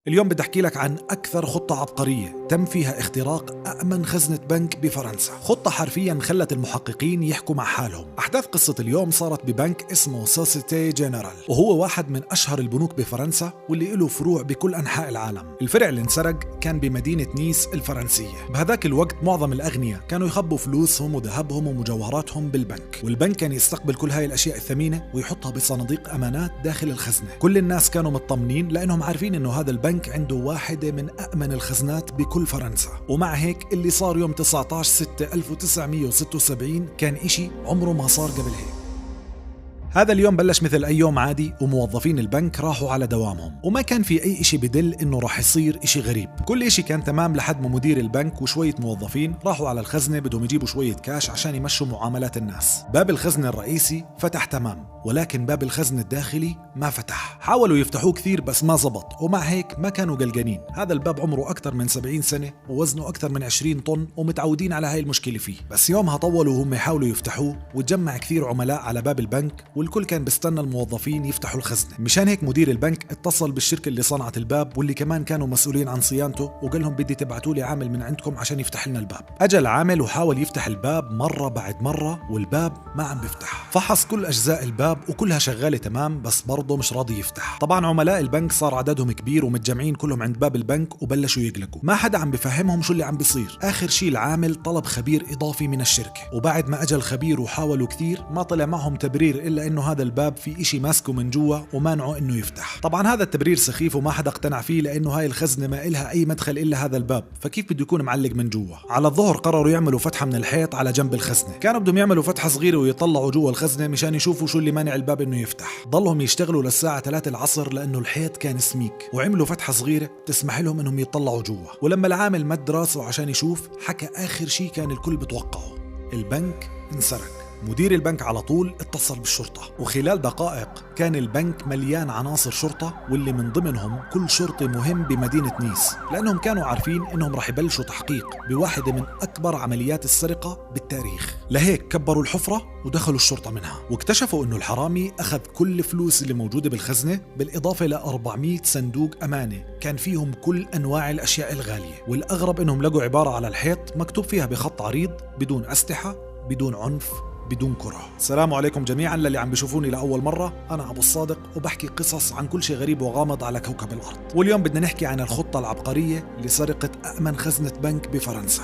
اليوم بدي أحكي لك عن أكثر خطة عبقرية تم فيها اختراق أأمن خزنة بنك بفرنسا. خطة حرفياً خلت المحققين يحكوا مع حالهم. أحداث قصة اليوم صارت ببنك اسمه سوسيتي جنرال، وهو واحد من أشهر البنوك بفرنسا واللي له فروع بكل أنحاء العالم. الفرع اللي انسرق كان بمدينة نيس الفرنسية. بهذاك الوقت معظم الأغنياء كانوا يخبوا فلوسهم وذهبهم ومجوهراتهم بالبنك، والبنك كان يستقبل كل هاي الأشياء الثمينة ويحطها بصناديق أمانات داخل الخزنة. كل الناس كانوا مطمنين لأنهم عارفين إنه هذا البنك عنده واحدة من أأمن الخزنات بكل فرنسا. ومع هيك اللي صار يوم 19/6/1976 كان إشي عمره ما صار قبل هيك. هذا اليوم بلش مثل أي يوم عادي، وموظفين البنك راحوا على دوامهم، وما كان في أي إشي بدل إنه راح يصير إشي غريب. كل إشي كان تمام لحد ما مدير البنك وشوية موظفين راحوا على الخزنة بدهم يجيبوا شوية كاش عشان يمشوا معاملات الناس. باب الخزنة الرئيسي فتح تمام، ولكن باب الخزنة الداخلي ما فتح. حاولوا يفتحوه كثير بس ما زبط، ومع هيك ما كانوا قلقانين. هذا الباب عمره أكثر من 70 سنة ووزنه أكثر من 20 طن ومتعودين على هاي المشكلة فيه. بس يومها طولوا وهم يحاولوا يفتحوه، وتجمع كثير عملاء على باب البنك، والكل كان بيستنى الموظفين يفتحوا الخزنة. مشان هيك مدير البنك اتصل بالشركة اللي صنعت الباب واللي كمان كانوا مسؤولين عن صيانته، وقال لهم بدي تبعتوا لي عامل من عندكم عشان يفتح لنا الباب. اجى العامل وحاول يفتح الباب مرة بعد مرة والباب ما عم بيفتح. فحص كل اجزاء الباب وكلها شغالة تمام، بس برضه مش راضي يفتح. طبعا عملاء البنك صار عددهم كبير ومتجمعين كلهم عند باب البنك وبلشوا يقلقوا. ما حدا عم بفهمهم شو اللي عم بيصير. اخر شيء العامل طلب خبير اضافي من الشركة، وبعد ما اجى الخبير وحاولوا كثير ما طلع معهم تبرير الا انه هذا الباب في إشي ماسكه من جوا ومانعه انه يفتح. طبعا هذا التبرير سخيف وما حدا اقتنع فيه، لانه هاي الخزنة ما إلها اي مدخل الا هذا الباب، فكيف بده يكون معلق من جوا؟ على الظهر قرروا يعملوا فتحة من الحيط على جنب الخزنة. كانوا بدهم يعملوا فتحة صغيرة ويطلعوا جوا الخزنة مشان يشوفوا شو اللي مانع الباب انه يفتح. ضلهم يشتغلوا للساعة 3 العصر لانه الحيط كان سميك، وعملوا فتحة صغيرة تسمح لهم انهم يطلعوا جوا. ولما العامل مد راسه عشان يشوف، حكى اخر شيء كان الكل بتوقعه: البنك انسرق. مدير البنك على طول اتصل بالشرطة، وخلال دقائق كان البنك مليان عناصر شرطة، واللي من ضمنهم كل شرطي مهم بمدينة نيس، لأنهم كانوا عارفين إنهم رح يبلشوا تحقيق بواحدة من أكبر عمليات السرقة بالتاريخ. لهيك كبروا الحفرة ودخلوا الشرطة منها، واكتشفوا إنه الحرامي أخذ كل الفلوس اللي موجودة بالخزنة، بالإضافة ل 400 صندوق أمانة كان فيهم كل أنواع الأشياء الغالية. والأغرب إنهم لقوا عبارة على الحيط مكتوب فيها بخط عريض: بدون أسلحة، بدون عنف، بدون كره. السلام عليكم جميعا للي عم بيشوفوني لأول مرة. أنا أبو الصادق وبحكي قصص عن كل شيء غريب وغامض على كوكب الأرض. واليوم بدنا نحكي عن الخطة العبقرية لسرقة أأمن خزنة بنك بفرنسا.